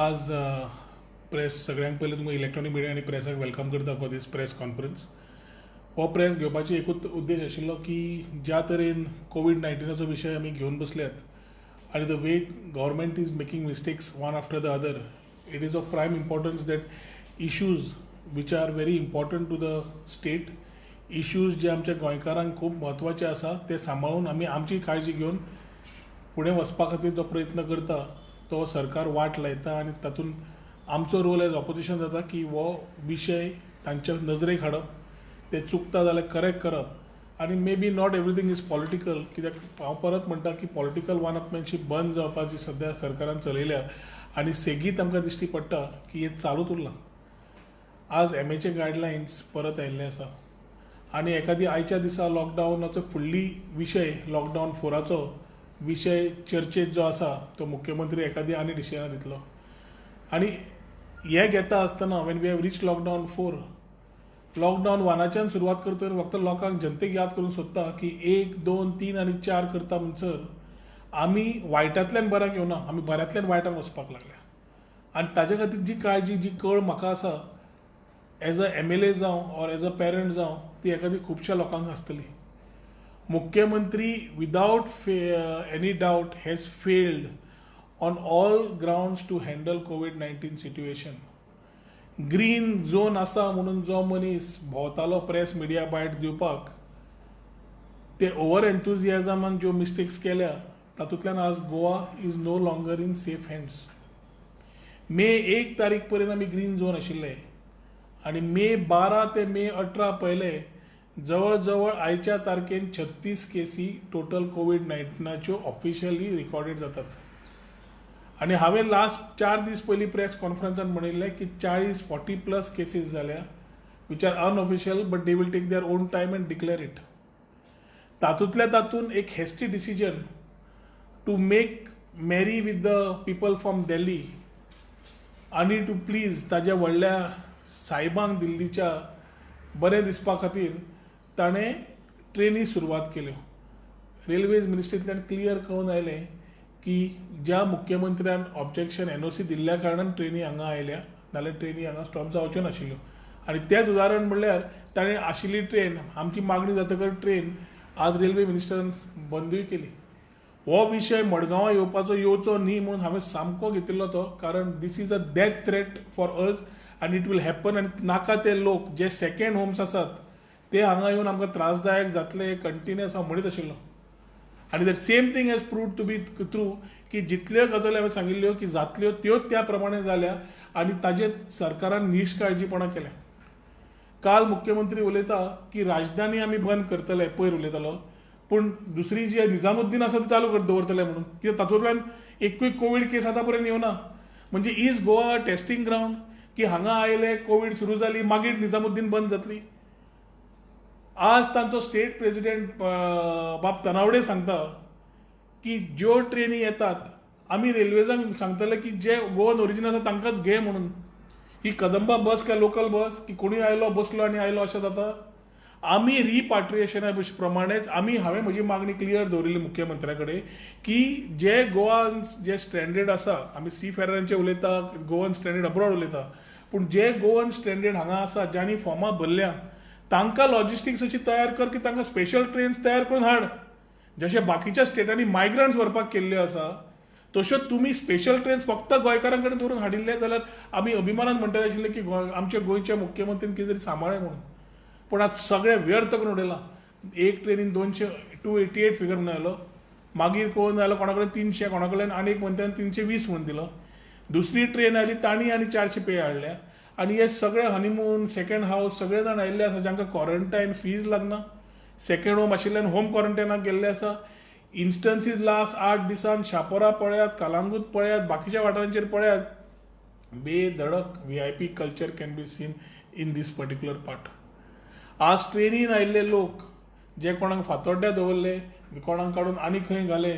आज प्रेस सगळ्यांक पयलीं तुमकां इलेक्ट्रॉनीक मिडिया आनी प्रेसाक वेलकम करता फॉर दीस प्रेस कॉन्फरन्स. हो प्रेस घेवपाची एकूच उद्देश आशिल्लो की ज्या तरेन कोविड-19चो विशय आमी घेवन बसल्यात आनी the way government is making mistakes one after the other, it is of prime importance that issues which are very important to the state, issues जे आमच्या गोंयकारांक खूब म्हत्वाचे आसा ते सांबाळून आमी आमची काळजी घेवन फुडें वचपा खातीर जो प्रयत्न करता तो सरकार वाट लायता आनी तातूंत आमचो रोल एज ऑपोजिशन जाता की हो विशय तांच्या नजरेक हाडप, ते चुकता जाल्यार करेक्ट करप आनी may be not everything is political. कित्याक हांव परत म्हणटा की पॉलिटिकल वन अपमॅनशीप बंद जावपाची सद्या सरकारान चलयल्या आनी सेगीत आमकां दिश्टी पडटा की हें चालूच उरलां. आज एमएचे गायडलायन्स परत आयिल्ले आसा आनी एखादी आयच्या दिसा लॉकडावनाचो फुडली विशय लॉकडावन 4चो विशय चर्चेत जो आसा तो मुख्यमंत्री एखादी आनी डिसिजनां दितलो. आनी हे घेता आसतना when we have reach lockdown 4, lockdown 1च्यान सुरवात करता फक्त लोकांक जनतेक याद करून सोदता की 1, 2, 3 आनी 4 करता म्हणसर आमी वायटांतल्यान बऱ्याक येवना, आमी बऱ्यांतल्यान वायटाक वचपाक लागल्या. आनी ताजे खातीर जी काळजी जी कळ म्हाका आसा एज अ MLA जावं ऑर एज अ पेरंट जावं ती एखादी खुबश्या लोकांक आसतली. मुख्यमंत्री without any doubt has failed on all grounds to handle कोविड-19 सिट्युएशन. ग्रीन झोन आसा म्हणून जो मनीस भोंवतालो प्रेस मिडिया बायट दिवपाक, ते ओवर एन्थुजियाजमान ज्यो मिस्टेक्स केल्या तातूंतल्यान आज Goa is no longer in safe hands. May 1 तारीख पर्यंत आमी ग्रीन झोन आशिल्ले आनी मे 12 ते मे 18 पयले जवळ जवळ आयच्या तारखेन 36 केसी टोटल कोविड-19च्यो ऑफिशियली रिकॉर्डेड जातात. आनी हांवें लास्ट 4 दीस पयलीं प्रेस कॉन्फरन्सान म्हणिल्लें की 40-40+ केसीस जाल्या which are unofficial but they will take their own time and declare it. तातूंतल्या तातूंत एक hasty decision to make marry with the people from Delhi आनी टू प्लीज ताज्या व्हडल्या साहेबांक दिल्लीच्या बरें दिसपा खातीर ताणें ट्रेनी सुरवात केल्यो. रेल्वेज मिनिस्ट्रींतल्यान क्लियर कळून आयलें की ज्या मुख्यमंत्र्यान ऑब्जेक्शन NOC दिल्ल्या कारणान ट्रेनी हांगा आयल्या, नाल्यार ट्रेनी हांगा स्टॉप जावच्यो नाशिल्ल्यो. आनी तेंच उदाहरण म्हणल्यार ताणें आशिल्ली ट्रेन, आमची मागणी जातकर ट्रेन आज रेल्वे मिनिस्टरान बंदूय केली. हो विशय मडगांवां येवचो न्ही म्हणून हांवें सामको घेतिल्लो तो, कारण this is a death threat for us आनी इट वील हॅपन. आनी नाका ते लोक जे सेकंड होम्स आसात ते हांगा येवन आमकां त्रासदायक जातले कंटिन्युअस हांव म्हणीत आशिल्लो. आनी that same thing has proved to be true की जितल्यो गजाली हांवें सांगिल्ल्यो की जातल्यो त्योच त्या प्रमाणे जाल्या आनी ताजेर सरकारान निश्काळजीपणां केल्या. काल मुख्यमंत्री उलयता की राजधानी आमी बंद करतले, पयर उलयतालो, पूण दुसरी जी निजामुद्दीन आसा ती चालू दवरतले म्हणून, कित्याक तातूंतल्यान एकूय कोवीड केस आतां पर्यंत येवना. म्हणजे इज गोवा टेस्टिंग ग्राउंड की हांगा आयले कोवीड सुरू जाली मागीर निजामुद्दीन बंद जातली. आज तांचो स्टेट प्रेसिडेंट बाब तनावडे सांगता की ज्यो ट्रेनी येतात आमी रेल्वेजांक सांगतले की जे गोवन ओरिजीन आसा तांकांच घे म्हणून. ही कदंबा बस काय लोकल बस की कोणी आयलो बसलो आनी आयलो अशें जाता. आमी रिपाट्रिएशना प्रमाणेच हांवें म्हजी मागणी क्लियर दवरिल्ली मुख्यमंत्र्या कडेन की जे गोवान्स जे स्ट्रँडेड आसा, आमी सी फेररांचे उलयता, गोवन स्ट्रँडेड अब्रॉड उलयता, पूण जे गोवन स्ट्रँडेड हांगा आसा ज्यांनी फॉर्मां भरल्या तांकां लॉजिस्टिक्स अशी तयार कर की तांकां स्पेशल ट्रेन्स तयार करून हाड. जशे बाकीच्या स्टेटांनी मायग्रंट्स व्हरपाक केल्ल्यो आसा तश्यो तुमी स्पेशल ट्रेन्स फक्त गोंयकारां कडेन दवरून हाडिल्ले जाल्यार आमी अभिमानान म्हणटाले आशिल्ले की आमच्या गोंयच्या मुख्यमंत्रीन कितें तरी सांबाळ्ळें म्हणून. पूण आज सगळें व्यर्थ करून उडयलां. एक ट्रेनीन 288 फिगर म्हणून आयलो, मागीर कोण आयलो कोणा कडेन 300, कोणा कडल्यान आनी एक मंत्र्यान 320 म्हणून दिलो. दुसरी ट्रेन आयली तांणी आनी 400 पे हाडल्या. आनी हे सगळे हनीमून सेकंड हावस सगळे जाण आयिल्ले आसा जांकां क्वॉरंटायन फीज लागना, सेकंड होम आशिल्ल्यान होम क्वॉरंटायनाक गेल्ले आसा. इन्स्टन्सीस लास्ट 8 दिसान शापोरा पळयात, कलांगूट पळयात, बाकीच्या वाठारांचेर पळयात, बेधडक VIP culture can be seen in this particular part. आज ट्रेनीन आयिल्ले लोक जे कोणाक फातोड्ड्या दवरले, कोणाक काडून आनी खंय घाले,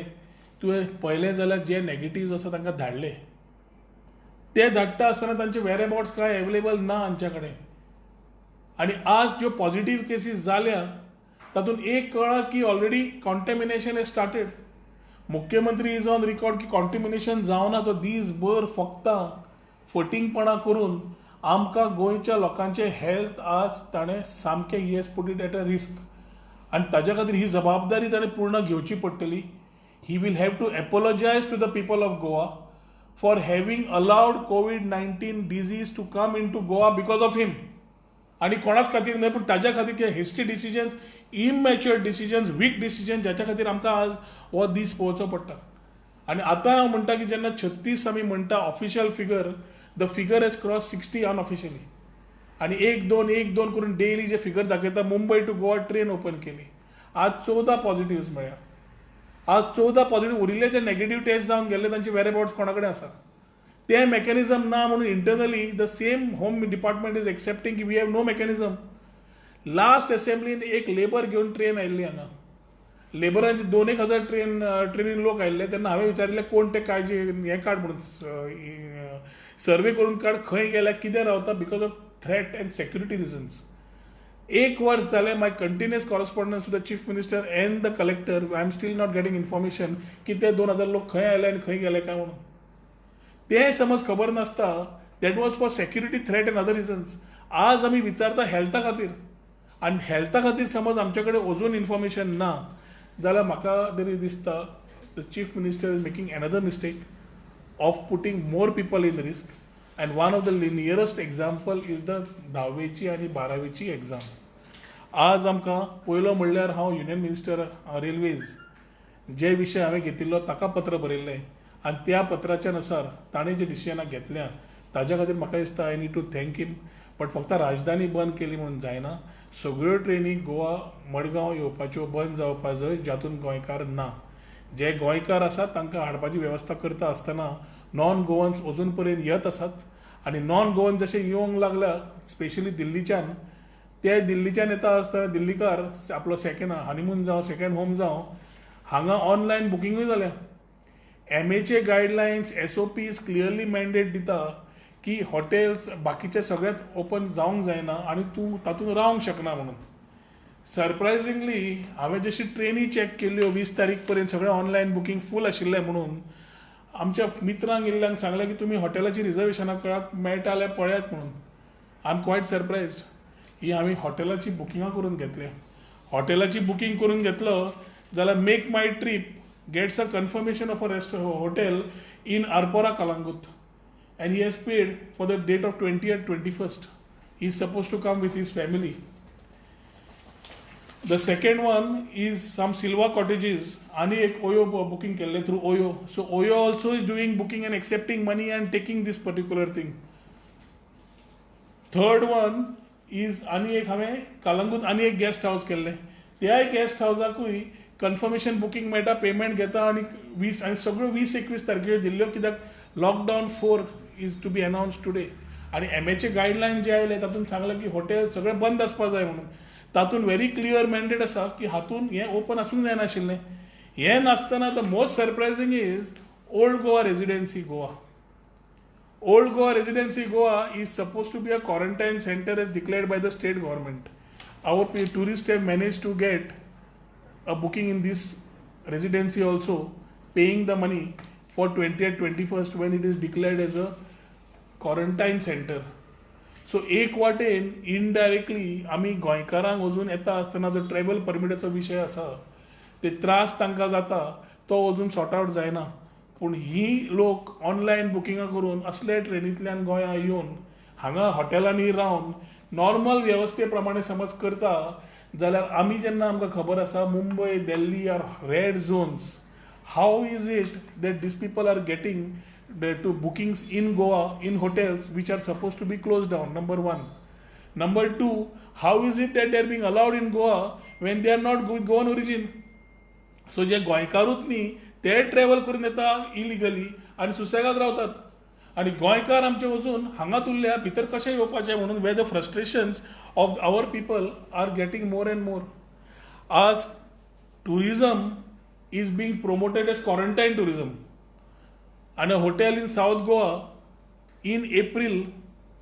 तुवें पळयलें जाल्यार जे नेगेटिव्ह आसा तांकां धाडले. ते धाडटा आसतना तांचे वेरेबॉट्स कांय एवेलेबल ना हांच्या कडेन. आनी आज ज्यो पॉझिटिव्ह केसीस जाल्या तातूंत एक कळ्ळां की ऑलरेडी कॉन्टॅमिनेशन हेज स्टार्टेड. मुख्यमंत्री इज ऑन रिकॉर्ड की कॉन्टॅमिनेशन जावना, तो दीसभर फक्त फटींगपणां करून आमकां गोंयच्या लोकांचे हेल्थ आज ताणें सामकें has put it at a risk आनी ताज्या खातीर ही जबाबदारी ताणें पूर्ण घेवची पडटली. He will have to apologise to the people of Goa for having allowed COVID-19 disease to come in to Goa because of him. आणि कोणाच खातीर न्हय पूण ताज्या खातीर कितें hasty decisions, immature decisions, weak decision ज्याच्या खातीर आमकां आज हो दीस पळोवचो पडटा. आनी आतां हांव म्हणटा की जेन्ना 36 आमी म्हणटा official figure, the figure has cross 60 unofficially. आनी एक दोन करून डेली जे फिगर दाखयता, Mumbai to Goa train open केली. आज 14 पॉझिटिव्ह मेळ्ळ्या. आज 14 पॉझिटिव्ह. उरिल्ले जे नेगेटिव्ह टेस्ट जावन गेल्ले तांचे वेरेबॉट्स कोणा कडेन आसा. ते मेकॅनिझम ना म्हणून internally the same home department is accepting की we have no mechanism. Last असेंब्लीन एक लेबर घेवन ट्रेन आयिल्ली हांगा. लेबरांचे 2,000 ट्रेनीन लोक आयिल्ले तेन्ना हांवें विचारिल्लें कोण ते काळजी हें काड म्हणून सर्वे करून काड, खंय गेल्या, कितें रावता, because of threat and security reasons. एक वर्स जालें my continuous correspondence to the chief minister and the collector. I am still not getting information की ते 2,000 लोक खंय आयले आनी खंय गेले काय म्हणून. ते समज खबर नासता, that was for security threat and other reasons. आज आमी विचारता हेल्था खातीर, आनी हेल्था खातीर समज आमचे कडेन अजून इन्फॉर्मेशन ना जाल्यार म्हाका तरी दिसता the chief minister is making another mistake of putting more people in risk. And one of the nearest example is the 10वीची आनी 12वीची एक्झाम. आज आमकां पयलो म्हणल्यार हांव युनियन मिनिस्टर रेल्वेज जे विशय हांवें घेतिल्लो ताका पत्र बरयल्लें आनी त्या पत्राच्या नुसार ताणें जे डिसिजनां घेतल्या ताज्या खातीर म्हाका दिसता I need to thank him. But फक्त राजधानी बंद केली म्हणून जायना. सगळ्यो ट्रेनी गोवा मडगांव येवपाच्यो बंद जावपा जाय जातून गोंयकार ना. जे गोंयकार आसात तांकां हाडपाची वेवस्था करता आसतना नॉन गोवन्स अजून पर्यंत येत आसात. आनी नॉन गोवन जशे येवंक लागल्या स्पेशली दिल्लीच्यान, ते दिल्लीच्यान येता आसतना दिल्लीकार आपलो सेकंड हनीमून जावं सेकंड होम जावं हांगा ऑनलायन बुकिंगूय जाल्या. MAचे गायडलायन्स SOPs क्लियरली मॅन्डेट दिता की हॉटेल्स बाकीचे सगळ्यात ओपन जावंक जायना आनी तूं तातूंत रावंक शकना म्हणून. सरप्रायझिंगली हांवें जशी ट्रेनी चॅक केल्ल्यो 20 तारीख पर्यंत सगळें ऑनलायन बुकींग फूल आशिल्लें म्हणून आमच्या मित्रांक इल्ल्यांक सांगलें की तुमी हॉटेलाची रिजर्वेशनां करात, मेळटा जाल्यार पळयात म्हणून. I am quite surprised. ही हांवें हॉटेलाची बुकिंगां करून घेतल्या. हॉटेलाची बुकींग करून घेतलो जाल्यार make my trip gets a confirmation of a hotel in Arpora, Kalangut, and he has paid for the date of 20th, 21st. He is supposed to come with his family. The second one is some Silva cottages. Ani ek Oyo booking kelle through Oyo. So Oyo also is doing booking and accepting money and taking this particular thing. Third one is ani ek hame Kalangut ani ek guest house kelle. त्या guest हाऊसाकूय confirmation booking मेळटा, payment घेता आनी 20 आनी सगळ्यो 20-21 तारखेर दिल्ल्यो. कित्याक lockdown 4 is to be announce today. आनी MAचे गायडलायन जे आयले तातूंत सांगलें की हॉटेल सगळें बंद आसपा जाय म्हणून. तातूंत व्हेरी क्लियर मॅन्डेट आसा की हातूंत हें ओपन आसूंक जायनाशिल्लें. हें नासतना the most surprising is old Goa residency Goa. Old Goa residency Goa is suppose to be a quarantine centre as declared by the state government. Our tourists have managed to get a booking in this residency also, paying the money for 20th, 21st when it is declared as a quarantine center. So एक वाटेन indirectly आमी गोंयकारांक अजून येता आसतना जो travel परमिटाचो विशय आसा ते त्रास तांकां जाता तो अजून सॉर्ट आउट जायना. पूण ही लोक ऑनलायन बुकिंगां करून असले ट्रेनींतल्यान गोंयां येवन हांगा हॉटेलांनी रावन नॉर्मल वेवस्थे प्रमाणे समज करता जाल्यार आमी जेन्ना आमकां खबर आसा Mumbai, Delhi are red zones. How is it that this people are getting to bookings in Goa in hotels which are supposed to be closed down? Number one. Number two, how is it that they are being allowed in Goa when they are not Goan origin? So जे गोंयकारूच न्ही ते travel करून येता illegally आनी सुसेगाद रावतात. आनी गोंयकार आमचे वचून हांगाच उरल्या भितर कशें येवपाचें म्हणून way the frustrations of our people are getting more and more. आज tourism is being promoted as quarantine tourism. आनी hotel in south Goa in April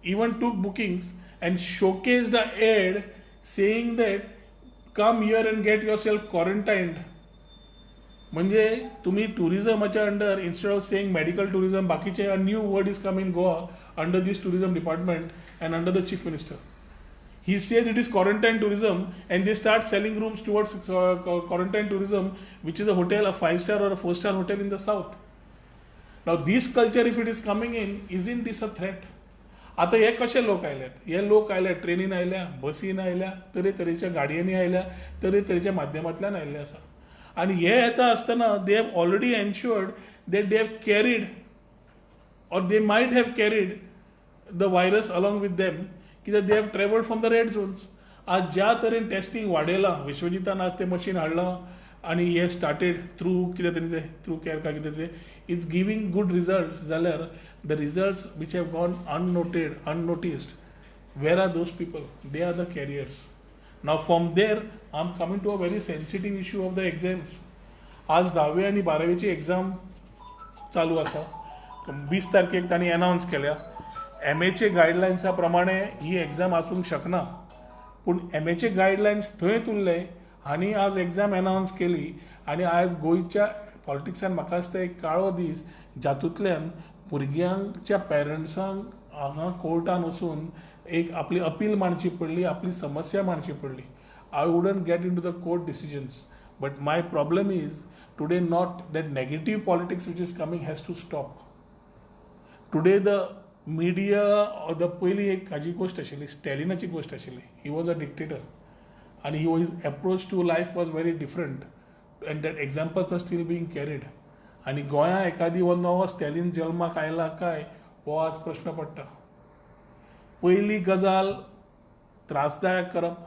even took bookings and showcased a ad saying that come here and get yourself quarantined. म्हणजे तुम्ही टुरिझमाच्या under instead of saying medical tourism बाकीचे a new word is come in Goa under this tourism department and under the chief minister. He says it is quarantine tourism, and they start selling rooms towards quarantine tourism, which is a hotel, a 5-star or a 4-star hotel in the south. Now this culture, if it is coming in, isn't this a threat? आता हे कसे लोक आयल्यात? हे लोक आयल्या ट्रेनीन आयल्या, बसीन आयल्या, तरेतरेच्या गाडयांनी आयल्या, तरेतरेच्या माध्यमांतल्यान आयल्ले आसा. आणि हे येता आसतना they have already ensured that they have carried or they might have carried the virus along with them कित्याक they have traveled from the red zones. आज ज्या तरेन टेस्टिंग वाडयलां, विश्वजितान आज तें मशीन हाडलां आनी हे स्टार्टेड थ्रू कितें तरी तें थ्रू कॅर काय कितें तें इज गिवींग गुड रिजल्ट्स, जाल्यार the results which have gone unnoticed, where are those people? They are the carriers. Now from there I am coming to a very sensitive issue of the exams. आज 10वी आनी 12वीची exam चालू आसा. 20 तारखेक तांणी अनावन्स केल्या. MAचे गायडलायन्सा प्रमाणे ही एग्जाम आसूंक शकना, पूण MAचे गायडलायन्स थंयच उरले. हांणी आज एग्जाम अनावन्स केली आनी आज गोंयच्या पॉलिटिक्सान म्हाका दिसता एक काळो दीस जातूंतल्यान भुरग्यांच्या पेरंट्सांक हांगा कोर्टान वचून एक आपली अपील मांडची पडली, आपली समस्या मांडची पडली. I wouldn't get into the court decisions, but my problem is today not that negative politics which is coming has to stop. Today the media the पयली एक हाजी गोश्ट आशिल्ली, स्टॅलिनाची गोश्ट आशिल्ली. ही वॉज अ डिक्टेटर आनी his approach to life was very different, and that examples are still being carried. आनी गोंया एखादी हो नवो स्टॅलिन जल्माक आयला काय हो आज प्रश्न पडटा. पयली गजाल त्रासदायक करप,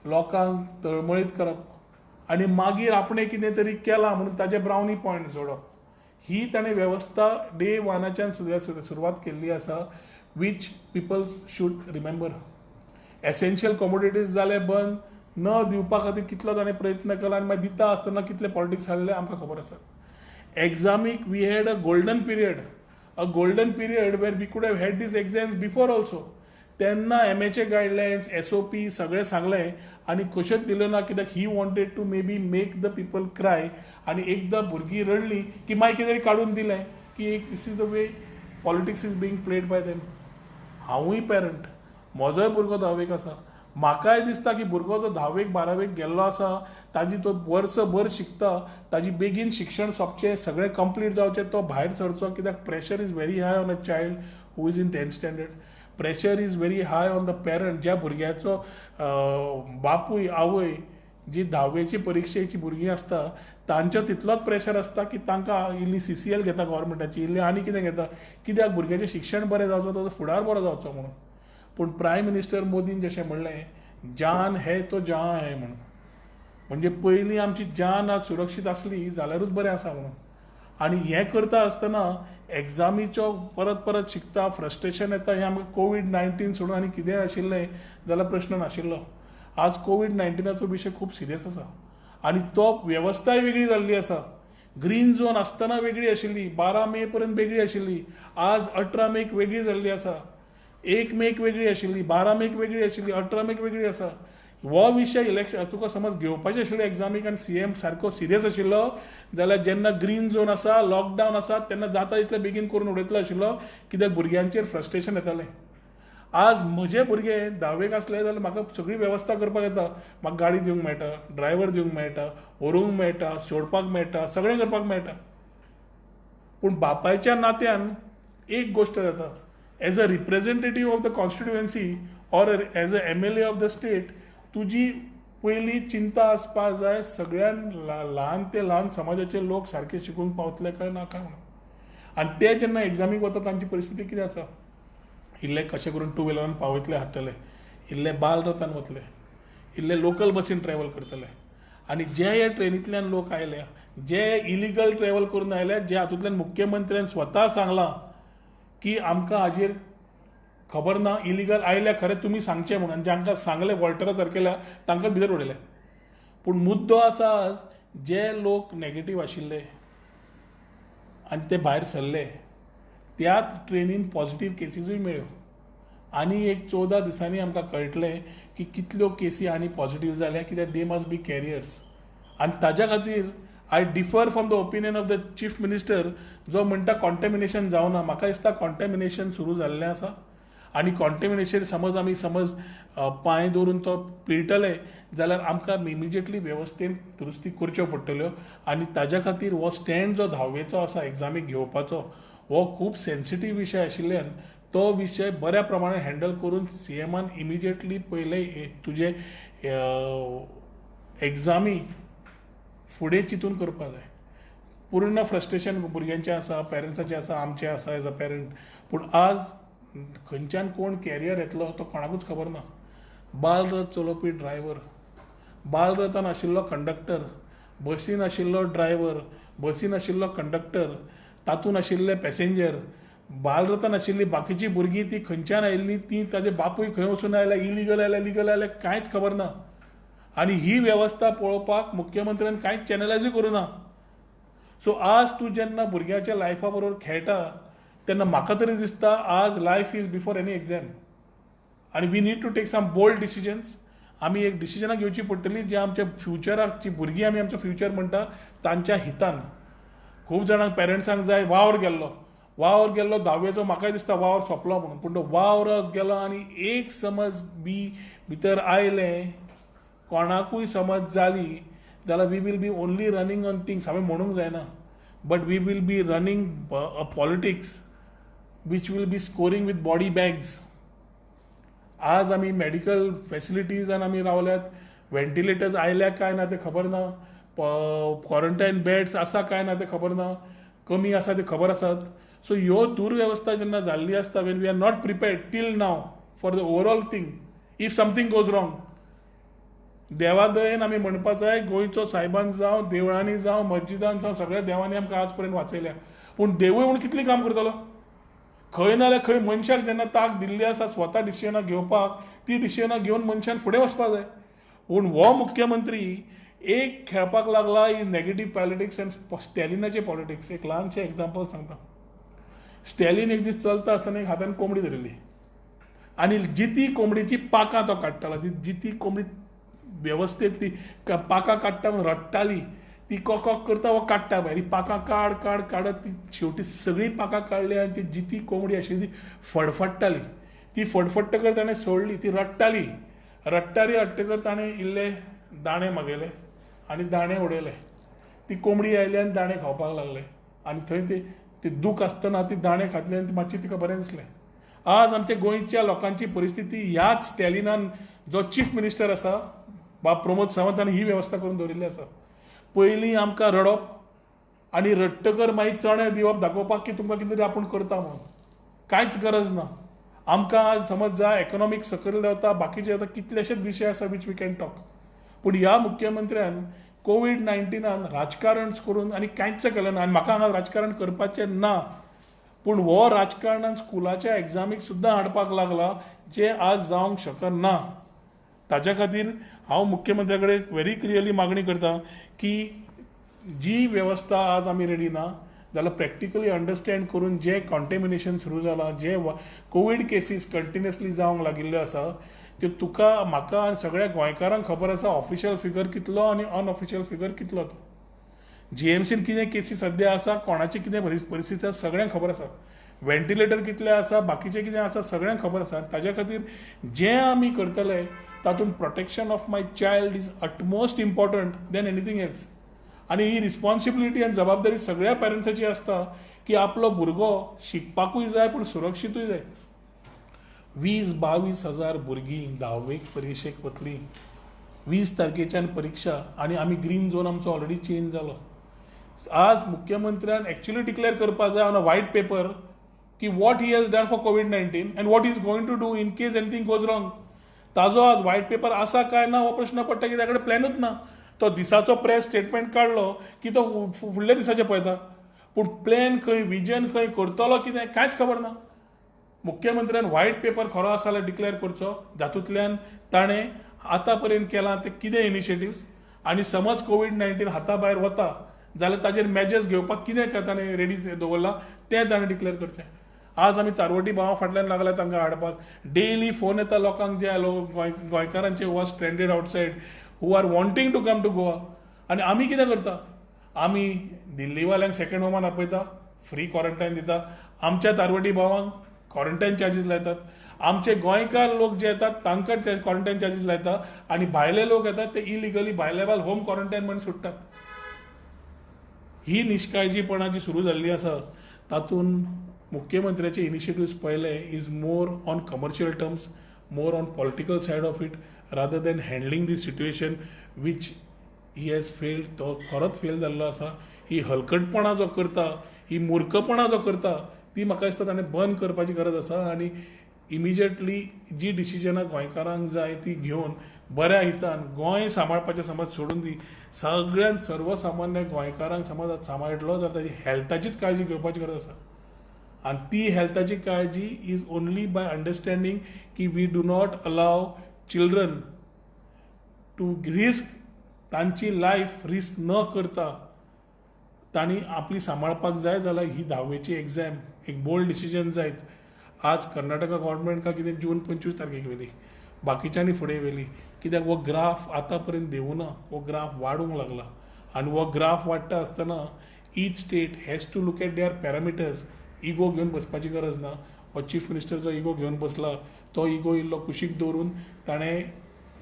लोकांक तळमळीत करप आनी मागीर आपणें कितें तरी केलां म्हणून ताजे ब्रावनी पॉयंट जोडप, ही ताणें वेवस्था डे वानाच्यान सुरवात केल्ली आसा, which people should remember. Essential commodities जाले बंद, न दिवपा खातीर कितलो ताणें प्रयत्न केला आनी मागीर दिता आसतना कितले पॉलिटिक्स हाडले आमकां खबर आसा. एग्जामीक we had a golden period where we could have had these exams before also. तेन्ना MAचे गायडलायन्स SOP सगळें सांगलें आनी कशेंच दिल्यो ना, कित्याक he wanted to may be make the people cry. आनी एकदां भुरगीं रडली की मागीर कितें तरी काडून दिलें की this is the way politics is being played by them. हांवूय पेरंट, म्हजोय भुरगो 10वेक आसा. म्हाकाय दिसता की भुरगो जो 10वेक 12वेक गेल्लो आसा, ताजी तो वर्सभर शिकता, ताजी बेगीन शिक्षण सोंपचें, सगळें कंप्लीट जावचें, तो भायर सरचो, कित्याक pressure is very high on a child who is in 10th standard. Pressure is very high on the parent. ज्या भुरग्याचो बापूय आवय जी 10वेची परिक्षेची भुरगीं आसता, तांचो तितलोच प्रेशर आसता की तांकां इल्ली CCL घेता गव्हर्मेंटाची, इल्ली आनी कितें घेता, कित्याक भुरग्याचें शिक्षण बरें जावचो, ताचो फुडार बरो जावचो म्हणून. पूण प्रायम मिनिस्टर मोदीन जशें म्हणलें, जान है तो जहां है म्हणून. म्हणजे पयलीं आमची जान आज सुरक्षीत आसली जाल्यारूच बरें आसा म्हणून. आनी हें करता आसतना एग्जामीचो परत शिकता, फ्रस्ट्रेशन येता. हें आमकां COVID-19 सोडून आनी कितेंय आशिल्लें जाल्यार प्रश्न नाशिल्लो. आज COVID-19चो विशय खूब सिरियस आसा आनी तो वेवस्थाय वेगळी जाल्ली आसा. ग्रीन झोन आसतना वेगळी आशिल्ली, 12 मे पर्यंत वेगळी आशिल्ली, आज 18 मेक वेगळी जाल्ली आसा. 1 मेक वेगळी आशिल्ली, 12 मेक वेगळी आशिल्ली, 18 मेक वेगळी आसा. हो विशय इलेक्शन तुका समज घेवपाचें आशिल्लें एग्जामीक आनी CM सारको सिरियस आशिल्लो जाल्यार जेन्ना ग्रीन झोन आसा, लॉकडावन आसा, तेन्ना जाता तितले बेगीन करून उडयतलो आशिल्लो, कित्याक भुरग्यांचेर फ्रस्ट्रेशन येतालें. आज म्हजे भुरगे 10वेक आसले जाल्यार म्हाका सगळी वेवस्था करपाक येता. म्हाका गाडी दिवंक मेळटा, ड्रायव्हर दिवंक मेळटा, व्हरूंक मेळटा, सोडपाक मेळटा, सगळें करपाक मेळटा. पूण बापायच्या नात्यान एक गोश्ट जाता, as a representative of the constituency or as a MLA of the state, तुजी पयली चिंता आसपाक जाय सगळ्यान ल्हान ते ल्हान समाजाचे लोक सारके शिकूंक पावतले काय नाका म्हणून. आनी ते जेन्ना एग्जामीक वता तांची परिस्थिती कितें आसा, इल्ले कशें करून 2 व्हिलरान पावयतले हाडटले, इल्ले बाल रथान वतले, इल्ले लोकल बसीन ट्रॅव्हल करतले. आनी जे हे ट्रेनींतल्यान लोक आयल्या, जे इलिगल ट्रॅव्हल करून आयल्या, जे हातूंतल्यान मुख्यमंत्र्यान स्वता सांगलां की आमकां हाजेर खबर ना, इलिगल आयल्या खरें तुमी सांगचें म्हणून, जांकां सांगलें वॉल्टरा सारकेल्या तांकां भितर उडयले. पूण मुद्दो आसा आज जे लोक नेगेटीव आशिल्ले आनी ते भायर सरले, त्याच ट्रेनीन पॉझिटीव केसीसूय मेळ्यो. आनी एक 14 दिसांनी आमकां कळटलें की कितल्यो केसी आनी पॉझिटीव जाल्या, कित्याक दे मस्ट बी कॅरियर्स. आनी ताज्या खातीर I differ from the opinion of the chief minister जो म्हणटा कॉन्टॅमिनेशन जावना. म्हाका दिसता कॉन्टॅमिनेशन सुरू जाल्लें आसा आनी कॉन्टॅमिनेशन समज पांय दवरून तो पिळटले जाल्यार आमकां इमिजिएटली वेवस्थेन दुरुस्ती करच्यो पडटल्यो. आनी ताज्या खातीर हो स्टँड जो 10वेचो आसा एग्जामीक घेवपाचो हो खूब सेन्सिटीव विशय आशिल्ल्यान तो विशय बऱ्या प्रमाणे हँडल करून सीएमान इमिजिएटली पयले तुजे एग्जामी फुडें चिंतून करपाक जाय. पूर्ण फ्रस्ट्रेशन भुरग्यांचें आसा, पेरंट्साचें आसा, आमचें आसा एज अ पेरंट. पूण आज खंयच्यान कोण कॅरियर येतलो तो कोणाकूच खबर ना. बालरथ चलोवपी ड्रायव्हर, बालरथान आशिल्लो कंडक्टर, बसीन आशिल्लो ड्रायव्हर, बसीन आशिल्लो कंडक्टर, तातूंत आशिल्ले पॅसेंजर, बालरथान आशिल्लीं बाकीचीं भुरगीं ती खंयच्यान आयिल्लीं ती ताजे बापूय खंय वचून आयल्या, इलिगल आयल्या लिगल आयल्या कांयच खबर ना. आनी ही वेवस्था पळोवपाक मुख्यमंत्र्यान कांयच चॅनलायजूय करूं ना. सो आज तूं जेन्ना भुरग्याच्या लायफा बरोबर खेळटा तेन्ना म्हाका तरी दिसता आज life is before any exam आनी we need to take some bold decisions. आमी एक डिसिजनां घेवची पडटलीं जे आमच्या फ्युचराक जी भुरगीं आमी आमचो फ्युचर म्हणटा तांच्या हितान. खूब जाणांक पेरंट्सांक जाय वावर गेल्लो 10वेचो म्हाकाय दिसता वावर सोंपलो म्हणून. पूण तो वावर गेलो आनी एक समज भितर आयलें कोणाकूय समज जाली जाल्यार we will be only running on things. हांवें म्हणूंक जायना but we will be running a politics which will be scoring with body bags. आज आमी मेडिकल फॅसिलिटीजान आमी रावल्यात, व्हेंटिलेटर्स आयल्या काय ना ते खबर ना, क्वॉरंटायन बेड्स आसा काय ना ते खबर ना, कमी आसा ते खबर आसात. सो ह्यो दुर्वेवस्था जेन्ना जाल्ली आसता when we are not prepared till now for the overall thing if something goes wrong. देवादयेन आमी म्हणपाक जाय गोंयचो सायबान जावं देवळांनी जावं मस्जिदान जावं सगळ्या देवांनी आमकां आज पर्यंत वाचयल्या. पूण देवूय म्हूण कितली काम करतलो. खंय ना जाल्यार खंय मनशाक जेन्ना ताक दिल्ली आसा स्वता डिसिजनां घेवपाक ती डिसिजनां घेवन मनशान फुडें वचपाक जाय. पूण हो मुख्यमंत्री एक खेळपाक लागला इज नेगेटीव पॉलिटिक्स एंड स्टॅलिनाचे पॉलिटिक्स. एक ल्हानशें एग्जाम्पल सांगता. स्टॅलिन एक दीस चलता आसतना एक हातान कोंबडी धरिल्ली आनी जिती कोंबडीची पाकां तो काडटालो. जिती कोंबडी वेवस्थीत ती पाकां काडटा म्हणून रडटाली ती कॉक करता वो काडटा भायर. ही पाकां काडत ती शेवटी सगळीं पाकां काडली आनी ती जिती कोंबडी आशिल्ली ती फडफडटाली. ती फडफडटकर ताणें सोडली, ती रडटाली हट्टकर ताणें इल्ले दाणे मागयले आनी दाणे उडयले. ती कोंबडी आयली आनी दाणे खावपाक लागले आनी थंय ते दूख आसतना ती दाणे खातले आनी मातशें तिका बरें दिसलें. आज आमच्या गोंयच्या लोकांची परिस्थिती ह्याच स्टॅलिनान जो चीफ मिनिस्टर आसा बाब प्रमोद सावंत हांणी ही वेवस्था करून दवरिल्ली आसा. पयलीं आमकां रडप आनी रडटकर मागीर चणे दिवप दाखोवपाक की तुमकां कितें तरी आपूण करता म्हणून. कांयच गरज ना. आमकां आज समज जाय इकॉनॉमीक सकयल देंवता बाकीचे आतां कितलेशेच विशय आसा वीच वी कॅन टॉक. पूण ह्या मुख्यमंत्र्यान कोविड-19 राजकारण करून आनी कांयच केलें ना. आनी म्हाका हांगा राजकारण करपाचें ना. पूण हो राजकारणान स्कुलाच्या एग्जामीक सुद्दां हाडपाक लागला जे आज जावंक शकना. ताच्या खातीर हांव मुख्यमंत्र्या कडेन व्हेरी क्लियरली मागणी करता की जी वेवस्था आज आमी रेडी ना जाल्यार प्रॅक्टिकली अंडरस्टँड करून जे कॉन्टेमिनेशन सुरू जालां, जे कोवीड केसीस कंटिन्युअसली जावंक लागिल्ल्यो आसा त्यो तुका म्हाका आनी सगळ्या गोंयकारांक खबर आसा ऑफिशियल फिगर कितलो आनी अनऑफिशियल फिगर कितलो तो. जीएमसीन कितें केसी सद्या आसा, कोणाची कितें परिस्थिती आसा सगळ्यांक खबर आसा. व्हेंटिलेटर कितले आसा, बाकीचें कितें आसा सगळ्यांक खबर आसा. ताज्या खातीर जें आमी करतले तातूंत protection of my child is utmost important then anything else. आनी ही रिस्पॉन्सिबिलिटी आनी जबाबदारी सगळ्या पेरंट्साची आसता की आपलो भुरगो शिकपाकूय जाय पूण सुरक्षीतूय जाय. 20-22 हजार भुरगीं 10वेक परिक्षेक वतलीं. 20 तारखेच्यान परीक्षा आनी आमी ग्रीन झोन आमचो ऑलरेडी चेंज जालो. आज मुख्यमंत्र्यान एक्चुअली डिक्लेअर करपाक जाय ऑन अ व्हाईट पेपर की what he has done for कोविड-19 and what is going to do in case anything goes wrong. ताजो आज व्हाईट पेपर आसा काय ना हो प्रश्न पडटा की ताकडे प्लॅनूच ना. तो दिसाचो प्रेस स्टेटमेंट काडलो की तो फुडल्या दिसाचें पळयता. पूण प्लॅन खंय, विजन खंय, करतलो कितें कांयच खबर ना. मुख्यमंत्र्यान व्हाईट पेपर खरो आसा जाल्यार डिक्लेअर करचो जातूंतल्यान ताणें आतां पर्यंत केलां ते कितें इनिशिएटिव्स आनी समज कोविड-19 हाता भायर वता जाल्यार ताजेर मेजर्स घेवपाक कितें ताणें रेडी दवरलां तें ताणें डिक्लेअर करचें. आज आमी तारवटी भावा फाटल्यान लागल्या तांकां हाडपाक. डेली फोन येता लोकांक जे गोंयकारांचे who are stranded outside who are wanting to come to Goa. आनी आमी कितें करता. आमी दिल्लीवाल्यांक सेकंड होमान आपयता, फ्री क्वॉरंटायन दिता, आमच्या तारवटी भावांक क्वॉरंटायन चार्जीस लायतात, आमचे गोंयकार लोक जे येतात तांकां क्वॉरंटायन चार्जीस लायता, आनी भायले लोक येतात ते इलिगली भायले होम क्वॉरंटायन म्हणून सुट्टात. ही निश्काळजीपणा जी सुरू जाल्ली आसा तातूंत मुख्यमंत्र्याचे इनिशिएटिव्स पळयले is more on commercial terms, more on political said of it, rather than handling the situation which he has failed. तो खरोच फेल जाल्लो आसा. ही हलकटपणा जो करता, ही मुर्खपणा जो करता ती म्हाका दिसता ताणें बंद करपाची गरज आसा. आनी इमिजिएटली जी डिसिजनां गोंयकारांक जाय ती घेवन बऱ्या हितान गोंय सांबाळपाचें समज सोडून दी, सगळ्यान सर्वसामान्य गोंयकारांक समज सांबाळटलो जाल्यार ताची हेल्थाचीच काळजी घेवपाची गरज आसा. आनी ती हेल्थाची काळजी इज ओन्ली बाय अंडरस्टँडींग की we do not allow children to risk, तांची लायफ रिस्क न करता तांणी आपली सांबाळपाक जाय जाल्यार ही 10वीची एग्जाम एक बोल्ड डिसिजन जायत. आज कर्नाटका गव्हर्मेंट का कितें जून 25 तारखेक व्हेली, बाकीच्यांनी फुडें व्हेली. कित्याक हो ग्राफ आतां पर्यंत देवूना, हो ग्राफ वाडूंक लागला. आनी हो ग्राफ वाडटा आसतना each state has to look at their parameters. Ego घेवन बसपाची गरज ना. हो चीफ मिनिस्टर जो इगो घेवन बसला तो इगो इल्लो कुशीक दवरून ताणें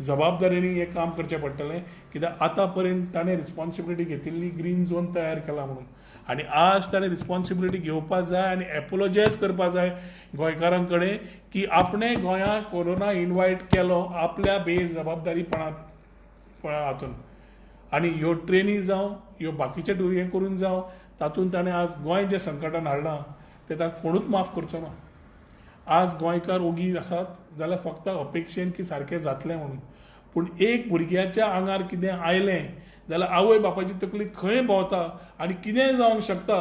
जबाबदारेनी हें काम करचें पडटलें. कित्याक आतां पर्यंत ताणें रिस्पॉन्सिबिलिटी घेतिल्ली ग्रीन झोन तयार केला म्हणून, आनी आज ताणें रिस्पॉन्सिबिलिटी घेवपाक जाय आनी एपोलॉजायज करपाक जाय गोंयकारां कडेन की आपणें गोंयांक कोरोना इनवायट केलो आपल्या बेजबाबदारीपणा हातून. आनी ह्यो ट्रेनी जावं ह्यो बाकीचे हें करून जावं तातूंत ताणें आज गोंय जें संकटान हाडलां तें ताका कोणूच माफ करचो ना. आज गोंयकार ओगी आसात जाल्यार फक्त अपेक्षेन की सारकें जातलें म्हणून. पूण एक भुरग्याच्या आंगार कितें आयलें जाल्यार आवय बापायची तकली खंय भोंवता आनी कितेंय जावंक शकता.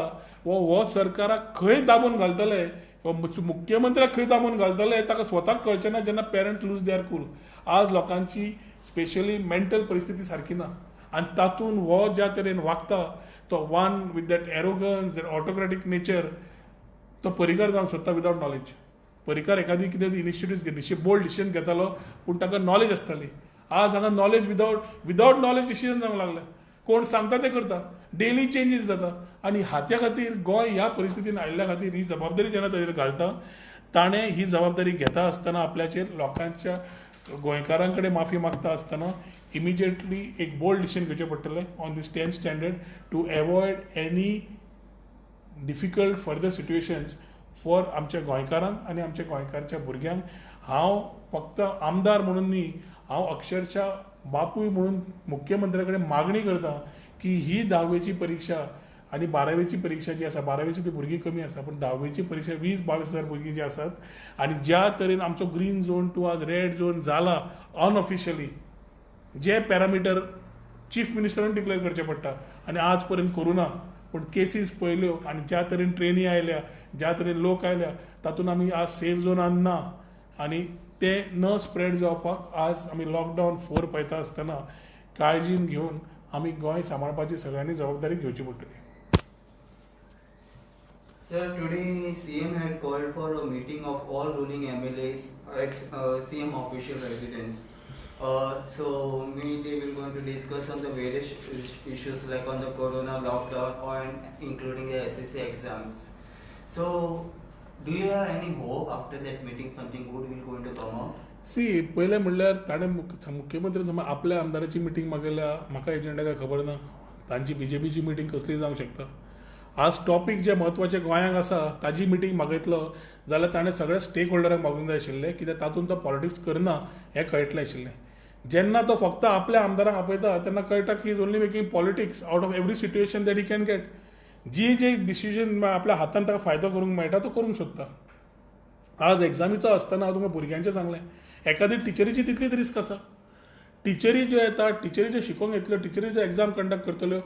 हो सरकाराक खंय दाबून घालतले, मुख्यमंत्र्याक खंय दाबून घालतले ताका स्वताक कळचें ना जेन्ना पेरंट्स लूज देअर कूल. आज लोकांची स्पेशली मेंटल परिस्थिती सारकी ना आनी तातूंत हो ज्या तरेन वागता तो one with that arrogance that autocratic nature तो परिकार जावंक सोदता विदावट नॉलेज. परिकार एखादी कितें इनिशिएटिव्ह घेतली बोल्ड डिसिजन घेतालो पूण ताका नॉलेज आसताली. आज हांगा नॉलेज विदावट नॉलेज डिसिजन जावंक लागले. कोण सांगता ते करता, डेली चेंजीस जाता. आनी हाच्या खातीर गोंय ह्या परिस्थितीन आयिल्ल्या खातीर ही जबाबदारी जेन्ना ताचेर घालता ताणें ही जबाबदारी घेता आसतना आपल्याचेर लोकांच्या गोंयकारां कडेन माफी मागता आसतना इमिजिएटली एक बोल्ड डिसिजन घेवचें पडटलें on these 10th standard to avoid any difficult further situations for आमच्या गोंयकारांक आनी आमच्या गोंयकारच्या भुरग्यांक. हांव फक्त आमदार म्हणून न्ही, हांव अक्षरशः बापूय म्हणून मुख्यमंत्र्या कडेन मागणी करता की ही 10वीची परीक्षा आनी 12वीची परीक्षा जी आसा, 12वीची ती भुरगीं कमी आसा पूण 10वीची परीक्षा 20-22 भुरगीं जी आसात आनी ज्या तरेन आमचो ग्रीन झोन टू आज रेड झोन जाला अनऑफिशियली, जे पॅरामिटर चीफ मिनिस्टरान डिक्लेअर करचे पडटा आनी आज पर्यंत करूना. पूण केसीस पळयल्यो आनी ज्या तरेन ट्रेनी आयल्या, ज्या तरेन लोक आयल्या तातूंत आमी आज सेफ झोनान ना आनी ते न स्प्रेड जावपाक आज आमी लॉकडावन 4 पळयता आसतना काळजीन घेवन आमी गोंय सांबाळपाची सगळ्यांनी जबाबदारी घेवची पडटली. Sir, today CM had called for a meeting of all ruling MLAs at CM official residence. So they will going to discuss on the various issues like on the corona lockdown and including the SSC exams. So do you have any hope after that meeting something good will going to come out? पयलें म्हणल्यार ताणें मुख्यमंत्री समज आपल्या आमदाराची meeting मागयल्या, म्हाका agenda काय खबर ना. तांची बीजेपीची मिटींग कसली जावंक शकता. आज टॉपीक जे म्हत्वाचे गोंयांक आसा ताजी मिटींग मागयतलो जाल्यार ताणें सगळ्या स्टेक होल्डरांक मागूंक जाय आशिल्लें. कित्याक तातूंत तो पॉलिटिक्स करना हें कळटलें आशिल्लें. जेन्ना तो फक्त आपल्या आमदारांक आपयता तेन्ना कळटा की is only making politics out of every situation that he can get. जे डिसिजन आपल्या हातान ताका फायदो करूंक मेळटा तो करूंक सोदता. आज एग्जामीचो आसतना हांव तुमकां भुरग्यांचें सांगलें, एखादी टिचरीची तितलीच रिस्क आसा. टिचरी ज्यो येतात, टिचरी ज्यो शिकोवंक येतल्यो, टिचरी ज्यो एग्जाम कंडक्ट करतल्यो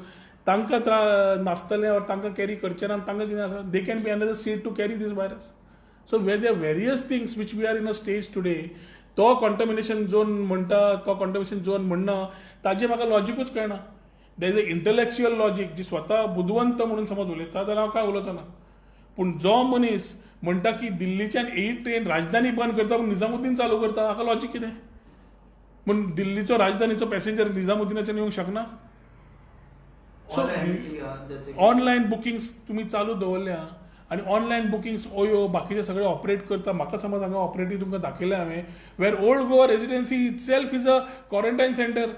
तांकां नासतलें और तांकां कॅरी करचें ना, तांकां कितें आसा they can be another seat to carry this virus. So where are various things which we are in a stage today. तो कॉन्टमिनेशन झोन म्हणटा, तो कॉन्टमिनेशन झोन म्हणना, ताजें म्हाका लॉजिकूच कळना. There is a intellectual logic जी स्वता बुदवंत म्हणून समज उलयता जाल्यार हांव काय उलोवचो ना. पूण जो मनीस म्हणटा की दिल्लीच्यान 8 ट्रेन राजधानी बंद करता पूण निजामुद्दीन चालू करता, हाका लॉजीक कितें? पूण दिल्लीचो राजधानीचो पॅसेंजर निजामुद्दीनाच्यान येवंक शकना. सो जसे ऑनलायन बुकिंग्स तुमी चालू दवरल्या आनी ऑनलायन बुकिंग्स ओयो बाकीचे सगळे ऑपरेट करता. म्हाका समज हांगा ऑपरेटीव तुमकां दाखयलें हांवें where old Goa residency itself is a quarantine centre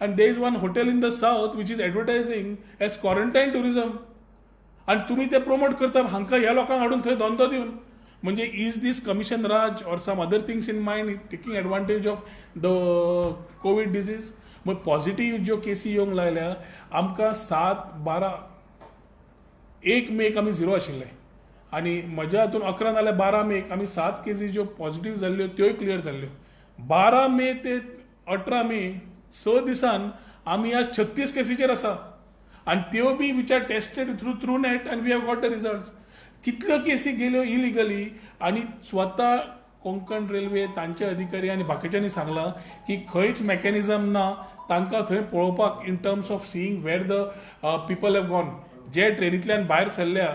and there is one hotel in the south which is advertising as quarantine tourism आणि तुम्ही ते प्रमोट करता हांकां ह्या लोकांक हाडून थंय धंदो दिवन. म्हणजे is this commission raj or some other things in mind taking advantage of the COVID disease. मग पॉझिटिव्ह ज्यो केसी येवंक लागल्या आमकां 7-12 1 मेक आमी 0 आशिल्ले आनी म्हज्या हातून 11 नाल्यार 12 मेक आमी 7 केसी ज्यो पॉझिटिव्ह जाल्ल्यो त्योय क्लियर जाल्ल्यो. 12 मे ते 18 मे 6 दिसान आमी आज 36 केसीचेर आसा आनी त्यो बी which are tested through net and we have got the results. कितल्यो केसी गेल्यो इलिगली आनी स्वता कोंकण रेल्वे तांचे अधिकारी आनी बाकीच्यांनी सांगलां की खंयच मेकॅनिझम ना तांकां थंय पळोवपाक in terms of seeing where the people have gone. जे ट्रेनींतल्यान भायर सरल्या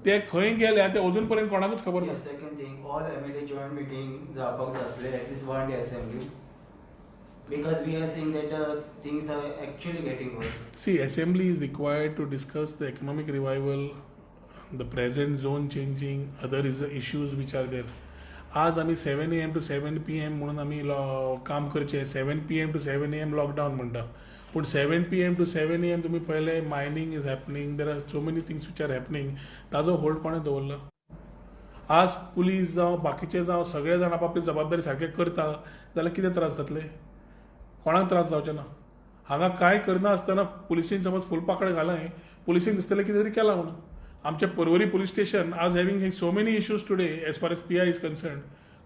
ते खंय गेल्या ते अजून पर्यंत कोणाकूच खबर ना. Second thing all MLA joint meeting जावपाक जाय आसले at least one day assembly because we are seeing that things are actually getting worse. See, assembly is required to discuss the economic revival, the present zone changing, other issues which are there. आज आमी 7 AM to 7 PM म्हणून आमी काम करचे 7 PM to 7 AM lockdown म्हणटा पूण 7 PM to 7 AM तुमी पळयले mining is happening there are so many things which are happening ताजो होल्ड कोणें दवरला. आज पुलीस जावं बाकीचे जावं सगळे जाण आपली जबाबदारी सारके करता जाल्यार कितें त्रास जातले. कोणाक त्रास जावचे ना. हांगा कांय करना आसतना पुलिसीन समज फुलपाकडे घालाय पुलिसीन दिसतलें कितें तरी केलां म्हणून. आमचे पर्वरी पुलीस स्टेशन आज having so many issues today as far as PI is concern.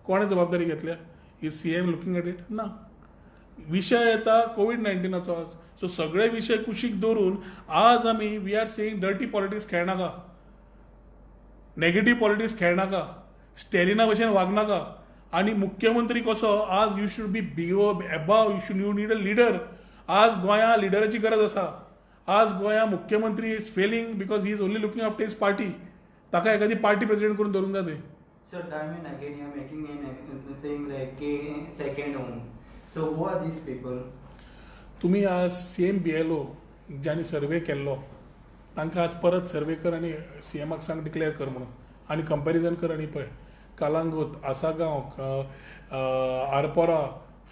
कोणें जबाबदारी घेतल्या. Is CM looking at it ना. विशय येता कोविड-19चा आज. सो सगळे विशय कुशीक दवरून आज आमी we are saying dirty politics खेळनाका, नेगेटिव्ह पॉलिटिक्स खेळनाका, स्टेलिना भशेन वागनाका. आणि मुख्यमंत्री कसो आज यू शूड बी बियो above you need a leader. आज गोंया लिडराची गरज आसा. आज गोंया मुख्यमंत्री is failing because he is only looking after his party. ताका एखादी पार्टी प्रेसिडेंट करून दवरूंक जाय. So time and again you are making an saying like second home. So who are these people? तुम्ही आज CM BLO ज्यांनी सर्वे केल्लो तांकां आज परत सर्वे कर आनी CMाक सांग डिक्लेअर कर म्हणून आनी कंपॅरिजन कर आनी पळय. कालांगूट, आसागांव, आरपोरा,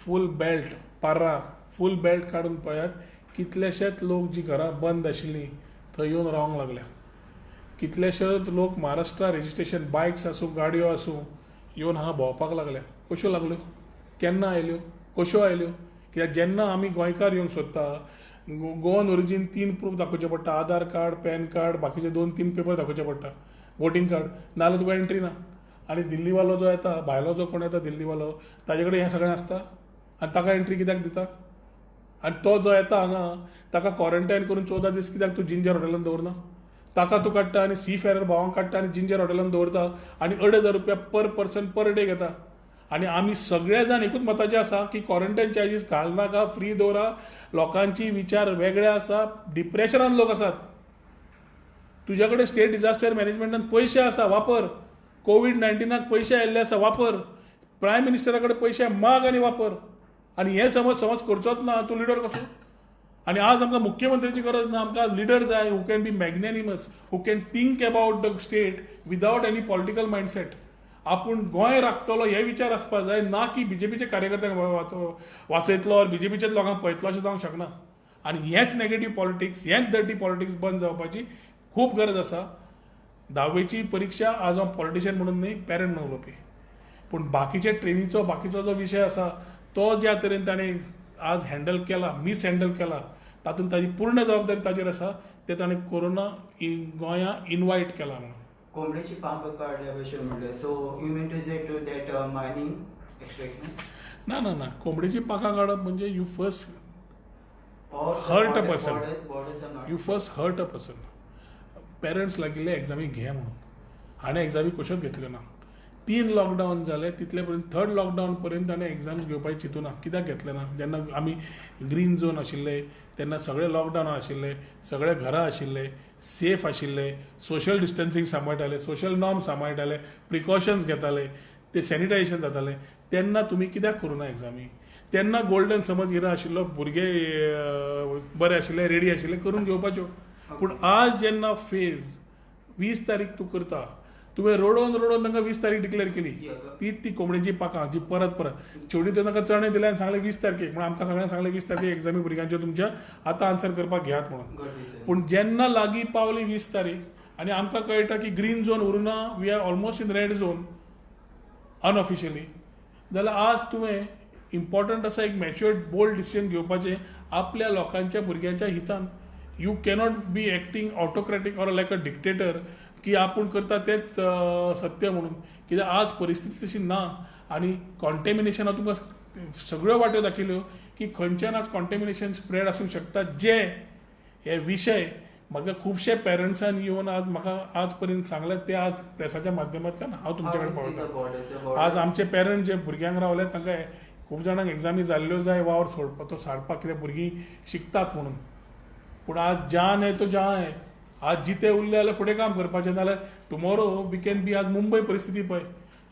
फूल बेल्ट, पार्रा फूल बेल्ट काडून पळयात कितलेशेच लोक जी घरां बंद आशिल्लीं थंय येवन रावंक लागल्या. कितलेशेच लोक महाराष्ट्रा रेजिस्ट्रेशन बायक्स आसूं गाडयो आसूं येवन हांगा भोंवपाक लागल्या. कश्यो लागल्यो, केन्ना आयल्यो, कश्यो आयल्यो. कित्याक जेन्ना आमी गोंयकार येवंक सोदता गोवन ओरिजीन 3 प्रूफ दाखोवचे पडटा. आधार कार्ड, पॅन कार्ड, बाकीचे 2-3 पेपर दाखोवचे पडटा, वोटींग कार्ड नाजाल्यार तुका एंट्री ना. आनी दिल्लीवालो जो येता भायलो जो कोण येता दिल्लीवालो ताजे कडेन हें सगळें आसता आनी ताका एंट्री कित्याक दिता. आनी तो जो येता हांगा ताका क्वॉरंटायन करून 14 दीस कित्याक तूं जिंजर हॉटेलान दवरना. ताका तूं काडटा आनी सी फेरर भावांक काडटा आनी जिंजर हॉटेलान दवरता आनी 2,500 रुपया पर पर्सन पर डे घेता. आनी आमी सगळे जाण एकूच मताचे आसा की क्वॉरंटायन चार्जीस घालनाका, फ्री दवरा. लोकांची विचार वेगळे आसा, डिप्रेशनान लोक आसात. तुज्या कडेन स्टेट डिझास्टर मॅनेजमेंटान पयशे आसा वापर. कोविड-19 पयशे आयिल्ले आसा वापर. प्रायम मिनिस्टरा कडेन पयशे माग आनी वापर. आनी हें समज करचोच ना तूं लिडर कसो. आनी आज आमकां मुख्यमंत्र्याची गरज ना. आमकां लिडर जाय who can be magnanimous, who can think about the state without any political mindset. आपूण गोंय राखतलो हे विचार आसपाक जाय ना की BJPचे कार्यकर्त्यांक वाचयतलो और BJPचेच लोकांक पळयतलो अशें जावंक शकना. आनी हेंच नेगेटिव्ह पॉलिटिक्स, हेंच डर्टी पॉलिटिक्स बंद जावपाची खूब गरज आसा. 10वीची परीक्षा आज हांव पॉलिटिशियन म्हणून न्ही, पॅरंट म्हणून उलोवपी. पूण बाकीचे ट्रेनीचो बाकीचो जो विशय आसा तो ज्या तरेन ताणें आज हँडल केला, मिस हँडल केला, तातूंत ताजी पूर्ण जबाबदारी ताजेर आसा. ते ताणें कोरोना गोंया इनवायट केला म्हणून. कोंबड्याची पांख काडल्या भशेन म्हणलें. So you mean to say to that mining extraction? ना कोंबड्याची पाखां काडप म्हणजे you first hurt a person. You first hurt a person. Parents लागिल्ले एग्जामी घे म्हणून हाणें एग्जामी कश्योच घेतल्यो ना. 3 लॉकडावन जाले तितले पर्यंत 3rd लॉकडावन पर्यंत ताणें एग्जाम्स घेवपाची चिंतूना. कित्याक घेतले ना? जेन्ना आमी ग्रीन झोन आशिल्ले तेन्ना सगळे लॉकडावन आशिल्ले, सगळे घरा आशिल्ले, सेफ आशिल्ले, सोशल डिस्टन्सिंग सांबाळटाले, सोशल नॉर्म सांबाळटाले, प्रिकॉशन्स घेताले, ते सॅनिटायझेशन जाताले. तेन्ना तुमी कित्याक करूना एग्जामी? तेन्ना गोल्डन समज इरा आशिल्लो भुरगे बरे आशिल्ले रेडी आशिल्ले करून घेवपाच्यो पूण आज जेन्ना फेज 20 तारीख तूं करता तुवें रडोवन रडोवन तांकां 20 तारीख डिक्लेअर केली ती कोंबडेची पाकां जी परत शेवटी तुवें तांकां चणे दिले आनी सांगलें 20 तारखेक म्हण आमकां सगळ्यांक सांगलें 20 तारखेक एग्जामी भुरग्यांच्यो तुमच्या आतां आन्सर करपाक घेयात म्हणून पूण जेन्ना लागीं पावली 20 तारीख आनी आमकां कळटा की ग्रीन झोन उरुना we are almost in red zone unofficially जाल्यार आज तुवें इम्पॉर्टंट आसा एक मॅच्युअर्ड बोल्ड डिसिजन घेवपाचें आपल्या लोकांच्या भुरग्यांच्या हितान you cannot be acting autocratic or like a dictator की आपूण करता तेच सत्य म्हणून कित्याक आज परिस्थिती तशी ना आनी कॉन्टेमिनेशना तुमकां सगळ्यो वाट्यो दाखयल्यो की खंयच्यान आज कॉन्टेमिनेशन स्प्रेड आसूंक शकता जे हे विशय म्हाका खुबशे पेरंट्सान येवन आज म्हाका आज पर्यंत सांगले ते आज प्रेसाच्या माध्यमांतल्यान हांव तुमचे कडेन पावयता आज आमचे पेरंट जे भुरग्यांक रावले तांकां खूब जाणांक एग्जामी जाल्ल्यो जाय वावर सोडपाक तो सारपाक कित्याक भुरगीं शिकतात म्हणून पूण आज जान है तो जहां है आज जिते उरले जाल्यार फुडें काम करपाचें नाल्यार टुमोरो वी कॅन बी आज मुंबय परिस्थिती पळय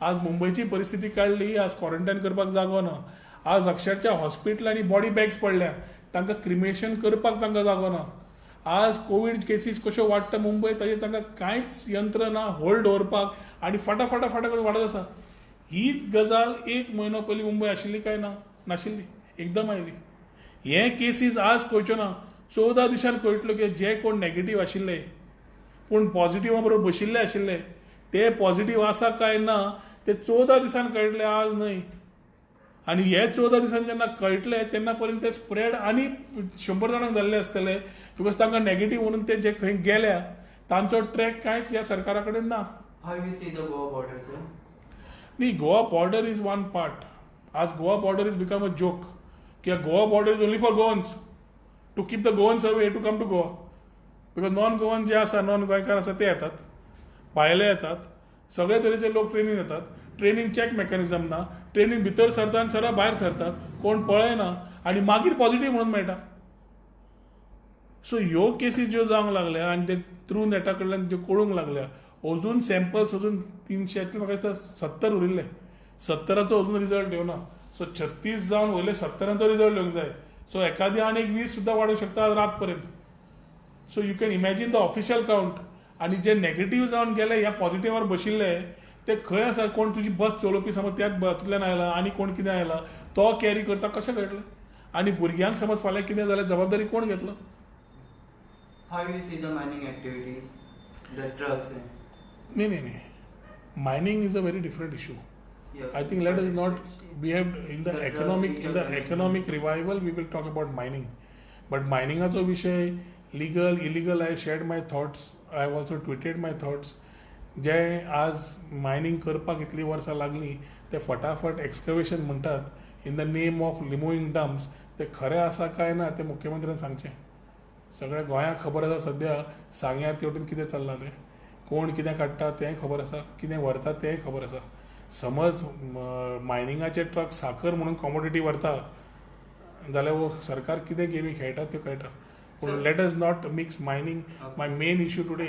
आज मुंबयची परिस्थिती काडली आज क्वॉरंटायन करपाक जागो ना आज अक्षरशः हॉस्पिटलांनी बॉडी बॅग्स पडल्या तांकां क्रिमेशन करपाक तांकां जागो ना आज कोवीड केसीस कश्यो वाडटा मुंबय ताजेर तांकां कांयच यंत्र ना होल्ड दवरपाक आनी फाटा करून वाडत आसा हीच गजाल 1 म्हयनो पयलीं मुंबय आशिल्ली काय ना नाशिल्ली एकदम आयली हे केसीस आज खंयच्यो ना 14 दिसान कळटलो की जे कोण नेगेटीव आशिल्ले पूण पॉझिटिव्हा बरोबर बशिल्ले आशिल्ले ते पॉझिटिव्ह आसा काय ना ते 14 दिसान कळटले आज न्हय आनी हे 14 दिसान जेन्ना कळटले तेन्ना पर्यंत ते स्प्रेड आनी 100 जाणांक जाल्ले आसतले बिकॉज तांकां नेगेटीव म्हणून ते जे खंय गेल्या तांचो ट्रॅक कांयच ह्या सरकारा कडेन ना how you see the Goa border sir न्ही Goa border is one part आज Goa border is become a joke कित्याक Goa border is only for Goans to keep the Goans away to come to Goa because non Goan जे आसा non गोंयकार आसा ते येतात भायले येतात सगळे तरेचे लोक ट्रेनीन येतात ट्रेनीन चॅक मेकॅनिझम ना ट्रेनीन भितर सरता आनी सरळ भायर सरतात कोण पळयना आनी मागीर पॉझिटीव म्हणून मेळटा सो ह्यो केसीस ज्यो जावंक लागल्या आनी ते थ्रू नेटा कडल्यान ज्यो कळूंक लागल्या अजून सॅम्पल्स अजून 300 म्हाका दिसता 70 उरिल्ले 70ाचो अजून रिजल्ट येवना सो 36 जावन वयले 70ांचो रिजल्ट येवंक जाय सो एखादी आनी 20 सुद्दां वाडूंक शकता रात पर्यंत so you can imagine the official count आनी जे नेगेटीव जावन गेले ह्या पॉझिटिव्हार बशिल्ले ते खंय आसा कोण तुजी बस चलोवपी समज त्याच बसींतल्यान आयला आनी कोण कितें आयला तो कॅरी करता कशें कळटलें आनी भुरग्यांक समज फाल्यां कितें जाल्यार जबाबदारी कोण घेतलो how you see the mining activities the drugs न्ही mining is a very different issue I think let us not we have in the economic revival we will talk about mining but miningacho विषय legal illegal I have shared my thoughts I have also tweeted my thoughts जे आज mining करपाक इतली वर्सां लागली ते फटाफट excavation म्हणटात in the name of removing dumps ते खरें आसा काय ना ते मुख्यमंत्र्यान सांगचें सगळ्या गोंयांक खबर आसा सद्या सांग्यार तेवटेन कितें चल्लां तें कोण कितें काडटा तेंय खबर आसा कितें व्हरता तेंय खबर आसा समज मायनिंगाचे ट्रक साखर म्हणून कॉमोडिटी व्हरता जाल्यार वो सरकार कितें गेमी खेळटा त्यो कळटा पूण let us not mix mining my main issue today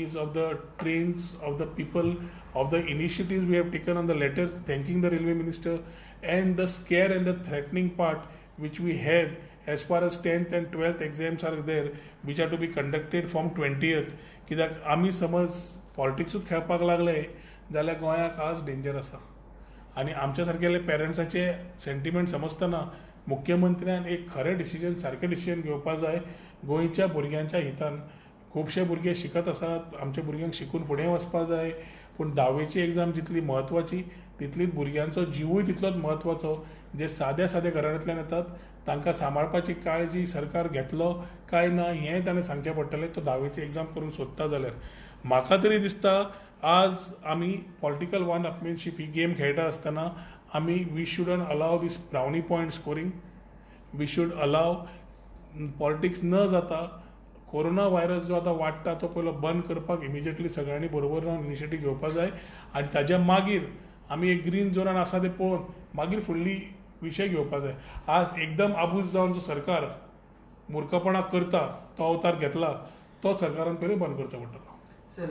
is of the trains of the people of the initiatives we have taken on the letter thanking the railway minister and the scare and the threatening part which we have as far as 10th and 12th exams are there which are to be conducted from 20th कित्याक आमी समज पॉलिटिक्सूच खेळपाक लागले जाल्यार गोंयाक आज danger आसा आनी आमच्या सारकेले पेरंट्साचे सेंटिमेंट समजतना मुख्यमंत्र्यान एक खरें डिसिजन सारकें डिसिजन घेवपाक जाय गोंयच्या भुरग्यांच्या हितान खुबशे भुरगे शिकत आसात आमच्या भुरग्यांक शिकून फुडें वचपाक जाय पूण 10वीची एग्जाम जितली म्हत्वाची तितलीच भुरग्यांचो जिवूय तितलोच म्हत्वाचो जे साद्या घराण्यांतल्यान येतात तांकां सांबाळपाची काळजी सरकार घेतलो काय ना हेंय ताणें सांगचें पडटलें तो 10वीची एग्जाम करून सोदता जाल्यार म्हाका तरी दिसता आज आमी पॉलिटिकल वन अपमेनशीप ही गेम खेळटा आसतना आमी we shouldn't allow these brownie point scoring we should allow politics न जाता कोरोना व्हायरस जो आतां वाडटा तो पयलो बंद करपाक इमिजिएटली सगळ्यांनी बरोबर रावन इनिशिएटीव घेवपाक जाय आनी ताज्या मागीर आमी एक ग्रीन झोनान आसा ते पळोवन मागीर फुडली विशय घेवपाक जाय आज एकदम आबूज जावन जो सरकार मुर्खपणा करता तो अवतार घेतला तो सरकारान पयलीं बंद करचो पडटलो